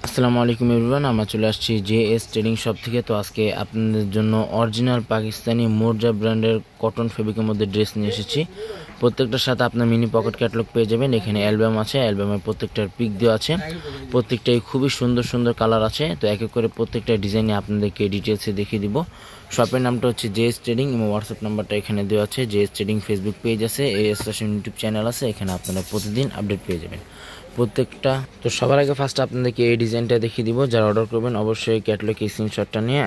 আসসালামু আলাইকুম এভরিওয়ান, আমরা চলে আসছি জেএস ট্রেডিং শপ থেকে। তো আজকে আপনাদের জন্য অরিজিনাল পাকিস্তানি মোরজা ব্র্যান্ডের কটন ফেব্রিকের মধ্যে ড্রেস নিয়ে এসেছি। প্রত্যেকটার সাথে আপনার মিনি পকেট ক্যাটালগ পেয়ে যাবেন। এখানে অ্যালবাম আছে, অ্যালবামের প্রত্যেকটার পিক দেওয়া আছে, প্রত্যেকটাই খুবই সুন্দর সুন্দর কালার আছে। তো এক এক করে প্রত্যেকটা ডিজাইনে আপনাদেরকে ডিটেলসে দেখিয়ে দিব। শপের নামটা হচ্ছে জেএস ট্রেডিং এবং হোয়াটসঅ্যাপ নাম্বারটা এখানে দেওয়া আছে। জেএস ট্রেডিং ফেসবুক পেজ আছে, এএস ফ্যাশন ইউটিউব চ্যানেল আছে, এখানে আপনারা প্রতিদিন আপডেট পেয়ে যাবেন প্রত্যেকটা। তো সবার আগে ফার্স্ট আপনাদেরকে এই ডিজাইনটা দেখিয়ে দিব। যারা অর্ডার করবেন অবশ্যই ক্যাটালগ স্ক্রিনশটটা নিয়ে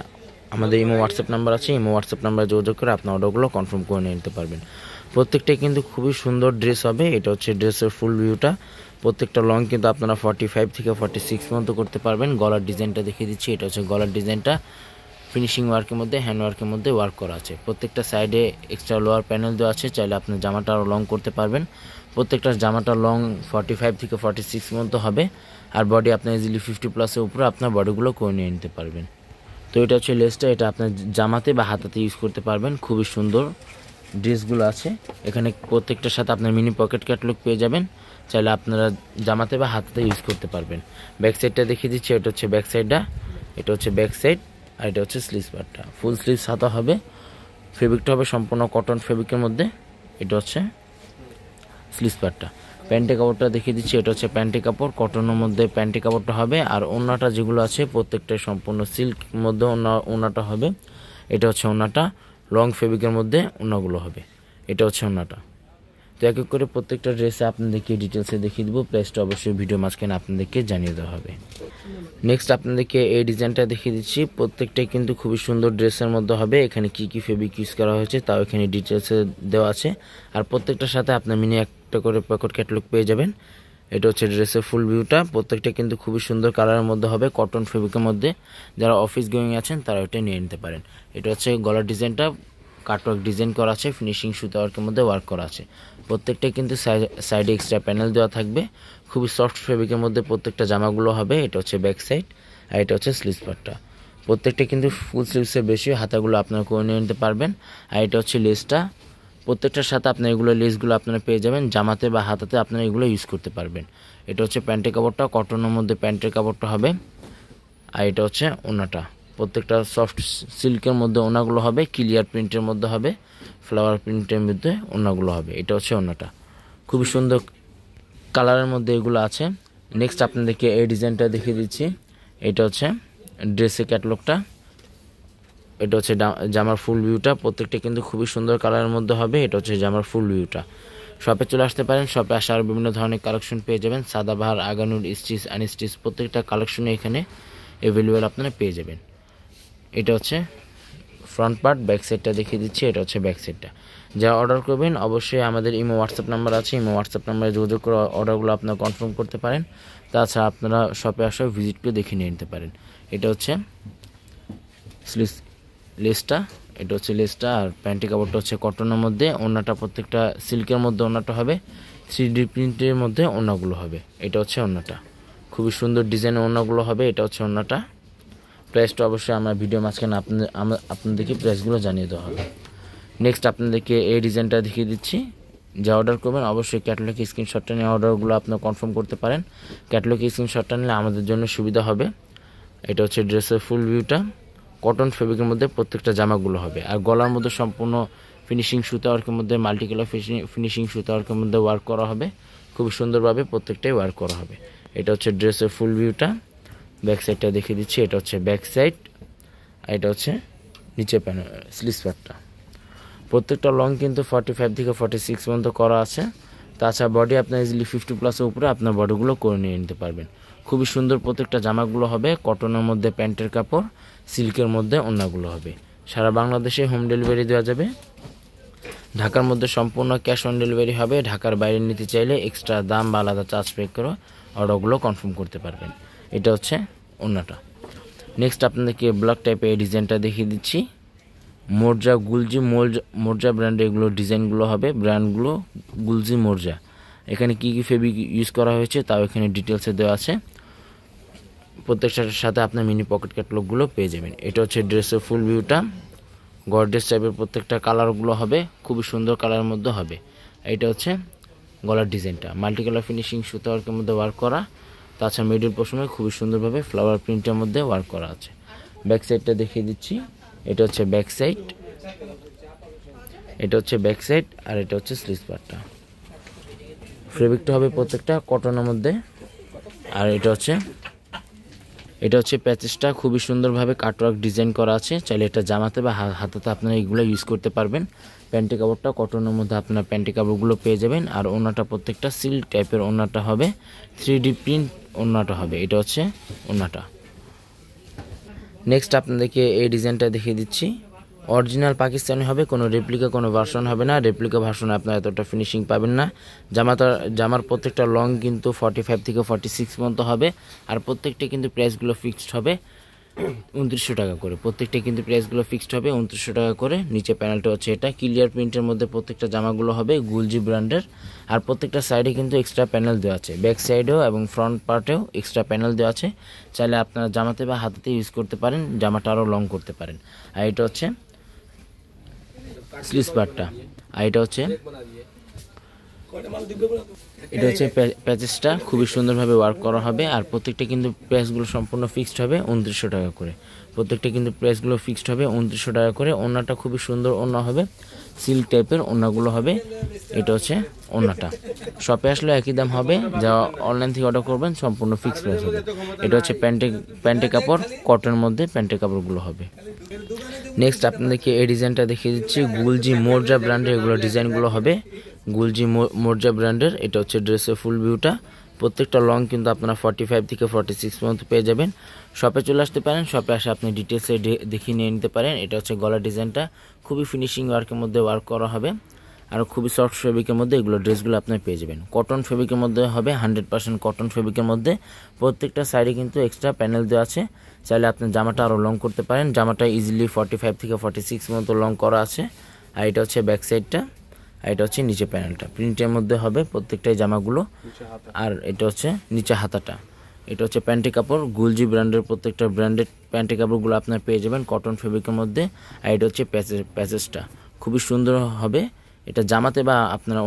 আমাদের ইমো হোয়াটসঅ্যাপ নাম্বার আছে, ইমো হোয়াটসঅ্যাপ নাম্বারে যোগাযোগ করে আপনার অর্ডারগুলো কনফার্ম করে নিতে পারবেন। প্রত্যেকটাই কিন্তু খুবই সুন্দর ড্রেস হবে। এটা হচ্ছে ড্রেসের ফুল ভিউটা। প্রত্যেকটা লং কিন্তু আপনারা 45 থেকে 46 পর্যন্ত করতে পারবেন। গলার ডিজাইনটা দেখিয়ে দিচ্ছি। এটা হচ্ছে গলার ডিজাইনটা ফিনিশিং ওয়ার্কের মধ্যে, হ্যান্ড ওয়ার্কের মধ্যে ওয়ার্ক করা আছে। প্রত্যেকটা সাইডে এক্সট্রা লোয়ার প্যানেল দেওয়া আছে, চাইলে আপনি জামাটা আরও লং করতে পারবেন। প্রত্যেকটা জামাটা লং 45 থেকে 46 পর্যন্ত হবে। আর বডি আপনার ইজিলি 50+ উপরে আপনার বডিগুলো করে নিয়ে নিতে পারবেন। তো এটা হচ্ছে লেসটা, এটা আপনার জামাতে বা হাতাতে ইউজ করতে পারবেন। খুবই সুন্দর ড্রেসগুলো আছে এখানে। প্রত্যেকটার সাথে আপনার মিনি পকেট ক্যাটালগ পেয়ে যাবেন, চাইলে আপনারা জামাতে বা হাতাতে ইউজ করতে পারবেন। ব্যাক সাইডটা দেখিয়ে দিচ্ছি। এটা হচ্ছে ব্যাক সাইডটা, এটা হচ্ছে ব্যাক সাইড, আর এটা হচ্ছে স্লিভস পার্টটা। ফুল স্লিভস হাতা হবে, ফেব্রিকটা হবে সম্পূর্ণ কটন ফেব্রিকের মধ্যে। এটা হচ্ছে স্লিভস পার্টটা। প্যান্টের কাপড়টা দেখিয়ে দিচ্ছি। এটা হচ্ছে প্যান্টের কাপড়, কটনের মধ্যে প্যান্টের কাপড়টা হবে। আর ওড়নাটা যেগুলো আছে প্রত্যেকটাই সম্পূর্ণ সিল্ক মধ্যে ওড়নাটা হবে। এটা হচ্ছে ওড়নাটা, লং ফেব্রিকের মধ্যে ওড়নাগুলো হবে। এটা হচ্ছে ওড়নাটা। তো এক এক করে প্রত্যেকটা ড্রেসে আপনাদেরকে ডিটেলসে দেখিয়ে দেবো। প্রাইসটা অবশ্যই ভিডিও মাঝখানে আপনাদেরকে জানিয়ে দেওয়া হবে। নেক্সট আপনাদেরকে এই ডিজাইনটা দেখিয়ে দিচ্ছি। প্রত্যেকটাই কিন্তু খুবই সুন্দর ড্রেসের মধ্যে হবে। এখানে কি কি ফেব্রিক ইউজ করা হয়েছে তাও এখানে ডিটেলসে দেওয়া আছে। আর প্রত্যেকটার সাথে আপনার মিনি একটা করে পকেট ক্যাটালগ পেয়ে যাবেন। এটা হচ্ছে ড্রেসের ফুল ভিউটা। প্রত্যেকটা কিন্তু খুবই সুন্দর কালারের মধ্যে হবে, কটন ফেব্রিকের মধ্যে। যারা অফিস গোয়িং আছেন তারা এটা নিয়ে নিতে পারেন। এটা হচ্ছে গলার ডিজাইনটা, কাটওয়ার্ক ডিজাইন করা আছে, ফিনিশিং সুতা ওয়ার্কের মধ্যে ওয়ার্ক করা আছে। প্রত্যেকটাই কিন্তু সাইডে এক্সট্রা প্যানেল দেওয়া থাকবে। খুবই সফট ফেব্রিকের মধ্যে প্রত্যেকটা জামাগুলো হবে। এটা হচ্ছে ব্যাক সাইড, আর এটা হচ্ছে স্লিভস পার্টটা। প্রত্যেকটা কিন্তু ফুল স্লিভসের বেশি, হাতাগুলো আপনারা করে নিয়ে নিতে পারবেন। আর এটা হচ্ছে লেসটা। প্রত্যেকটার সাথে আপনার এগুলো লেসগুলো আপনারা পেয়ে যাবেন, জামাতে বা হাতাতে আপনারা এগুলো ইউজ করতে পারবেন। এটা হচ্ছে প্যান্টের কাপড়টা, কটনের মধ্যে প্যান্টের কাপড়টা হবে। আর এটা হচ্ছে ওনাটা, প্রত্যেকটা সফট সিল্কের মধ্যে ওনাগুলো হবে, ক্লিয়ার প্রিন্টের মধ্যে হবে, ফ্লাওয়ার প্রিন্টের মধ্যে ওনাগুলো হবে। এটা হচ্ছে ওনাটা, খুবই সুন্দর কালারের মধ্যে এগুলো আছে। নেক্সট আপনাদেরকে এই ডিজাইনটা দেখিয়ে দিচ্ছি। এটা হচ্ছে ড্রেসের ক্যাটালগটা। এটা হচ্ছে জামার ফুল ভিউটা। প্রত্যেকটা কিন্তু খুবই সুন্দর কালারের মধ্যে হবে। এটা হচ্ছে জামার ফুল ভিউটা। শপে চলে আসতে পারেন। শপে আসার বিভিন্ন ধরনের কালেকশন পেয়ে যাবেন। সাদাবাহার, আগানুর, স্টিচ, আনস্টিচ প্রত্যেকটা কালেকশনে এখানে অ্যাভেলেবেল আপনারা পেয়ে যাবেন। এটা হচ্ছে ফ্রন্ট পার্ট। ব্যাক সাইডটা দেখিয়ে দিচ্ছি। এটা হচ্ছে ব্যাক সাইডটা। যারা অর্ডার করবেন অবশ্যই আমাদের ইমো হোয়াটসঅ্যাপ নাম্বার আছে, ইমো হোয়াটসঅ্যাপ নাম্বারে যোগাযোগ করে অর্ডারগুলো আপনারা কনফার্ম করতে পারেন। তাছাড়া আপনারা শপে আসা ভিজিট করে দেখে নিয়ে নিতে পারেন। এটা হচ্ছে লেসটা, এটা হচ্ছে লেসটা। আর প্যান্টি কাপড়টা হচ্ছে কটনের মধ্যে, ওড়নাটা প্রত্যেকটা সিল্কের মধ্যে ওড়নাটা হবে, 3D প্রিন্টের মধ্যে ওড়নাগুলো হবে। এটা হচ্ছে ওড়নাটা, খুবই সুন্দর ডিজাইনের ওড়নাগুলো হবে। এটা হচ্ছে ওড়নাটা। প্রাইসটা অবশ্যই আমার ভিডিও মাঝখানে আপনাদেরকে প্রাইসগুলো জানিয়ে দেওয়া হবে। নেক্সট আপনাদেরকে এই ডিজাইনটা দেখিয়ে দিচ্ছি। যা অর্ডার করবেন অবশ্যই ক্যাটালগ স্ক্রিনশটটা নিয়ে অর্ডারগুলো আপনারা কনফার্ম করতে পারেন। ক্যাটালগ স্ক্রিনশটটা নিলে আমাদের জন্য সুবিধা হবে। এটা হচ্ছে ড্রেসের ফুল ভিউটা। কটন ফেব্রিকের মধ্যে প্রত্যেকটা জামাগুলো হবে। আর গলার মধ্যে সম্পূর্ণ ফিনিশিং সুতা ওয়ার্কের মধ্যে, মাল্টি কালার ফিনিশিং সুতা ওয়ার্কের মধ্যে ওয়ার্ক করা হবে। খুব সুন্দরভাবে প্রত্যেকটাই ওয়ার্ক করা হবে। এটা হচ্ছে ড্রেসের ফুল ভিউটা। ব্যাক সাইডটা দেখিয়ে দিচ্ছি। এটা হচ্ছে ব্যাক সাইড, আর এটা হচ্ছে নিচে প্যানেল স্লিভস পার্টটা। প্রত্যেকটা লং কিন্তু 45 থেকে 46 পর্যন্ত করা আছে। তাছাড়া বডি আপনার ইজিলি 50+ উপরে আপনার বডিগুলো করে নিয়ে নিতে পারবেন। খুবই সুন্দর প্রত্যেকটা জামাগুলো হবে। কটনের মধ্যে প্যান্টের কাপড়, সিল্কের মধ্যে ওড়নাগুলো হবে। সারা বাংলাদেশে হোম ডেলিভারি দেওয়া যাবে। ঢাকার মধ্যে সম্পূর্ণ ক্যাশ অন ডেলিভারি হবে। ঢাকার বাইরে নিতে চাইলে এক্সট্রা দাম বা আলাদা চার্জ পে করে অর্ডারগুলো কনফার্ম করতে পারবেন। এটা হচ্ছে ওড়নাটা। নেক্সট আপনাদেরকে ব্লক টাইপের এই ডিজাইনটা দেখিয়ে দিচ্ছি। মোরজা, গুলজি, মোরজা ব্র্যান্ডে এগুলো ডিজাইনগুলো হবে। ব্র্যান্ডগুলো গুলজি, মোরজা। এখানে কি কি ফেব্রিক ইউজ করা হয়েছে তাও এখানে ডিটেলসে দেওয়া আছে। প্রত্যেকটার সাথে আপনার মিনি পকেট ক্যাটালগুলো পেয়ে যাবেন। এটা হচ্ছে ড্রেসের ফুল ভিউটা। গর্জিয়াস টাইপের প্রত্যেকটা কালারগুলো হবে, খুবই সুন্দর কালারের মধ্যে হবে। এটা হচ্ছে গলার ডিজাইনটা, মাল্টি কালার ফিনিশিং সুতা ওয়ার্কের মধ্যে ওয়ার্ক করা। তাছাড়া মিডল পোর্শনে খুবই সুন্দরভাবে ফ্লাওয়ার প্রিন্টের মধ্যে ওয়ার্ক করা আছে। ব্যাক সাইডটা দেখিয়ে দিচ্ছি, এটা হচ্ছে ব্যাক সাইড, এটা হচ্ছে ব্যাক সাইড, আর এটা হচ্ছে স্লিভস পার্টটা। ফেব্রিকটা হবে প্রত্যেকটা কটনের মধ্যে। আর এটা হচ্ছে প্যাচেসটা খুবই সুন্দরভাবে কাটওয়ার্ক ডিজাইন করা আছে। চাইলে এটা জামাতে বা হাতাতে আপনারা এগুলো ইউজ করতে পারবেন। প্যান্টি কাপড়টা কটনের মধ্যে আপনারা প্যান্টি কাপড়গুলো পেয়ে যাবেন। আর ওড়নাটা প্রত্যেকটা সিল্ক টাইপের ওড়নাটা হবে, 3D প্রিন্ট ওড়নাটা হবে। এটা হচ্ছে ওড়নাটা। নেক্সট আপনাদেরকে এই ডিজাইনটা দেখিয়ে দিচ্ছি। অরিজিনাল পাকিস্তানি হবে, কোনো রেপ্লিকা কোনো ভার্সন হবে না। রেপ্লিকা ভার্সনে আপনারা এতটা ফিনিশিং পাবেন না। জামার প্রত্যেকটা লং কিন্তু 45 থেকে 46 পর্যন্ত হবে। আর প্রত্যেকটা কিন্তু প্রাইসগুলো ফিক্সড হবে 2900 টাকা করে। প্রত্যেকটা কিন্তু প্রাইসগুলো ফিক্সড হবে 2900 টাকা করে। নিচে প্যানেলটা হচ্ছে এটা ক্লিয়ার প্রিন্টের মধ্যে প্রত্যেকটা জামাগুলো হবে গুলজি ব্র্যান্ডের। আর প্রত্যেকটা সাইডে কিন্তু এক্সট্রা প্যানেল দেওয়া আছে, ব্যাক সাইডেও এবং ফ্রন্ট পার্টেও এক্সট্রা প্যানেল দেওয়া আছে। চাইলে আপনারা জামাতে বা হাতাতে ইউজ করতে পারেন, জামাটা আরও লং করতে পারেন। আর এটা হচ্ছে স্লিভস পার্টটা। আর এটা হচ্ছে প্যাচেসটা খুবই সুন্দরভাবে ওয়ার্ক করা হবে। আর প্রত্যেকটা কিন্তু প্রাইসগুলো সম্পূর্ণ ফিক্সড হবে 2900 টাকা করে। প্রত্যেকটা কিন্তু প্রাইসগুলো ফিক্সড হবে 2900 টাকা করে। ওড়নাটা খুবই সুন্দর ওড়না হবে, সিল্ক টাইপের ওড়নাগুলো হবে। এটা হচ্ছে ওড়নাটা। শপে আসলে একই দাম হবে, যা অনলাইন থেকে অর্ডার করবেন সম্পূর্ণ ফিক্সড প্রাইস হবে। এটা হচ্ছে প্যান্টে কাপড়, কটনের মধ্যে প্যান্টে কাপড়গুলো হবে। নেক্সট আপনাদেরকে এই ডিজাইনটা দেখিয়ে দিচ্ছি। গুলজি মোরজা ব্র্যান্ডের এগুলো ডিজাইনগুলো হবে, গুলজি মোরজা ব্র্যান্ডের। এটা হচ্ছে ড্রেসের ফুল ভিউটা। প্রত্যেকটা লং কিন্তু আপনারা 45 থেকে 46 পর্যন্ত পেয়ে যাবেন। শপে চলে আসতে পারেন, শপে আসে আপনি ডিটেলসে দেখিয়ে নিয়ে নিতে পারেন। এটা হচ্ছে গলার ডিজাইনটা, খুবই ফিনিশিং ওয়ার্কের মধ্যে ওয়ার্ক করা হবে। আর খুবই সফট ফেব্রিকের মধ্যে এগুলো ড্রেসগুলো আপনি পেয়ে যাবেন। কটন ফেব্রিকের মধ্যে হবে, 100% কটন ফেব্রিকের মধ্যে। প্রত্যেকটা সাইডে কিন্তু এক্সট্রা প্যানেল দেওয়া আছে। চাইলে আপনি জামাটা আরও লং করতে পারেন। জামাটা ইজিলি 45 থেকে 46 মতো লং করা আছে। আর এটা হচ্ছে ব্যাক সাইডটা, আর এটা হচ্ছে নিচে প্যানেলটা প্রিন্টের মধ্যে হবে প্রত্যেকটাই জামাগুলো। আর এটা হচ্ছে নিচে হাতাটা। এটা হচ্ছে প্যান্টি কাপড়, গুলজি ব্র্যান্ডের প্রত্যেকটা ব্র্যান্ডেড প্যান্টি কাপড়গুলো আপনার পেয়ে যাবেন কটন ফেব্রিকের মধ্যে। আর এটা হচ্ছে প্যাচেসটা খুবই সুন্দর হবে। এটা জামাতে বা আপনারা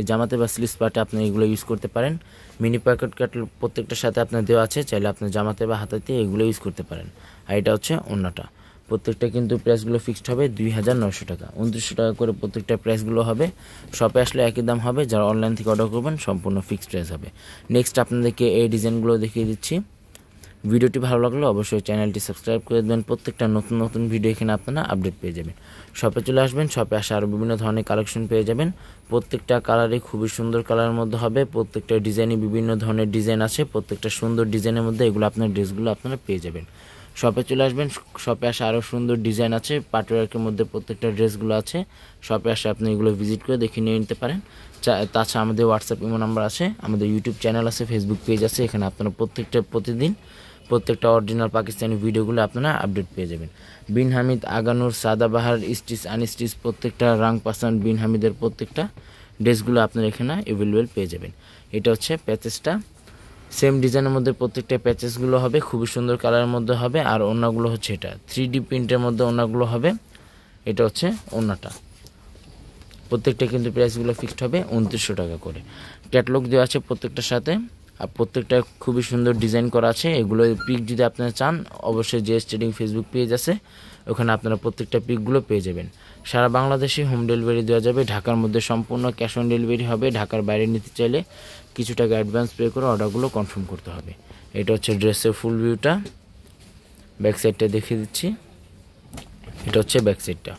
জামাতে বা স্লিভস পার্টে আপনি এগুলো ইউজ করতে পারেন। মিনি প্যাকেট প্রত্যেকটার সাথে আপনার দেওয়া আছে, চাইলে আপনি জামাতে বা হাতাতে এগুলো ইউজ করতে পারেন। আর এটা হচ্ছে ওড়নাটা। প্রত্যেকটা কিন্তু প্রাইসগুলো ফিক্সড হবে 2900 টাকা। 2900 টাকা করে প্রত্যেকটা প্রাইসগুলো হবে। শপে আসলে একই দাম হবে, যারা অনলাইন থেকে অর্ডার করবেন সম্পূর্ণ ফিক্সড প্রাইস হবে। নেক্সট আপনাদেরকে এই ডিজাইনগুলো দেখিয়ে দিচ্ছি। ভিডিওটি ভালো লাগলে অবশ্যই চ্যানেলটি সাবস্ক্রাইব করে দেবেন। প্রত্যেকটা নতুন নতুন ভিডিও এখানে আপনারা আপডেট পেয়ে যাবেন। শপে চলে আসবেন, শপে আসে আরও বিভিন্ন ধরনের কালেকশন পেয়ে যাবেন। প্রত্যেকটা কালারই খুবই সুন্দর কালারের মধ্যে হবে। প্রত্যেকটা ডিজাইনই বিভিন্ন ধরনের ডিজাইন আছে। প্রত্যেকটা সুন্দর ডিজাইনের মধ্যে এগুলো আপনার ড্রেসগুলো আপনারা পেয়ে যাবেন। শপে চলে আসবেন, শপে আসে আরও সুন্দর ডিজাইন আছে, পাটওয়ার্কের মধ্যে প্রত্যেকটা ড্রেসগুলো আছে। শপে আসে আপনি এগুলো ভিজিট করে দেখে নিয়ে নিতে পারেন। তাছাড়া আমাদের হোয়াটসঅ্যাপ ইমো নাম্বার আছে, আমাদের ইউটিউব চ্যানেল আছে, ফেসবুক পেজ আছে। এখানে আপনারা প্রতিদিন প্রত্যেকটা অরিজিনাল পাকিস্তানি ভিডিওগুলো আপনারা আপডেট পেয়ে যাবেন। বিন হামিদ, আগানুর, সাদাবাহার, স্টিচ আনস্টিচ প্রত্যেকটা রাং পাসান বিন হামিদের প্রত্যেকটা ড্রেসগুলো আপনারা এখানে অ্যাভেলেবেল পেয়ে যাবেন। এটা হচ্ছে প্যাচেসটা, সেম ডিজাইনের মধ্যে প্রত্যেকটা প্যাচেসগুলো হবে, খুবই সুন্দর কালারের মধ্যে হবে। আর ওড়নাগুলো হচ্ছে এটা 3D প্রিন্টের মধ্যে ওড়নাগুলো হবে। এটা হচ্ছে ওড়নাটা। প্রত্যেকটা কিন্তু প্রাইসগুলো ফিক্সড হবে 2900 টাকা করে। ক্যাটালগ দেওয়া আছে প্রত্যেকটার সাথে। আর প্রত্যেকটা খুবই সুন্দর ডিজাইন করা আছে। এগুলো পিক যদি আপনারা চান, অবশ্যই জেএস ট্রেডিং ফেসবুক পেজ আছে, ওখানে আপনারা প্রত্যেকটা পিকগুলো পেয়ে যাবেন। সারা বাংলাদেশে হোম ডেলিভারি দেওয়া যাবে। ঢাকার মধ্যে সম্পূর্ণ ক্যাশ অন ডেলিভারি হবে। ঢাকার বাইরে নিতে চাইলে কিছু টাকা অ্যাডভান্স পে করে অর্ডারগুলো কনফার্ম করতে হবে। এটা হচ্ছে ড্রেসের ফুল ভিউটা। ব্যাক সাইডটা দেখিয়ে দিচ্ছি। এটা হচ্ছে ব্যাক সাইডটা।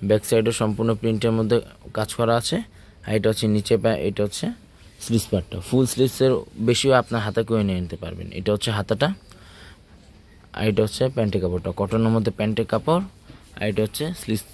ব্যাক সাইডে সম্পূর্ণ প্রিন্টের মধ্যে কাজ করা আছে। আর এটা হচ্ছে নিচে এটা হচ্ছে স্লিভস পার্টটা। ফুল স্লিভসের বেশিও আপনার হাতে করে নিয়ে নিতে পারবেন। এটা হচ্ছে হাতাটা। আর এটা হচ্ছে প্যান্টের কাপড়টা, কটনের মধ্যে প্যান্টের কাপড়। আর এটা হচ্ছে স্লিভস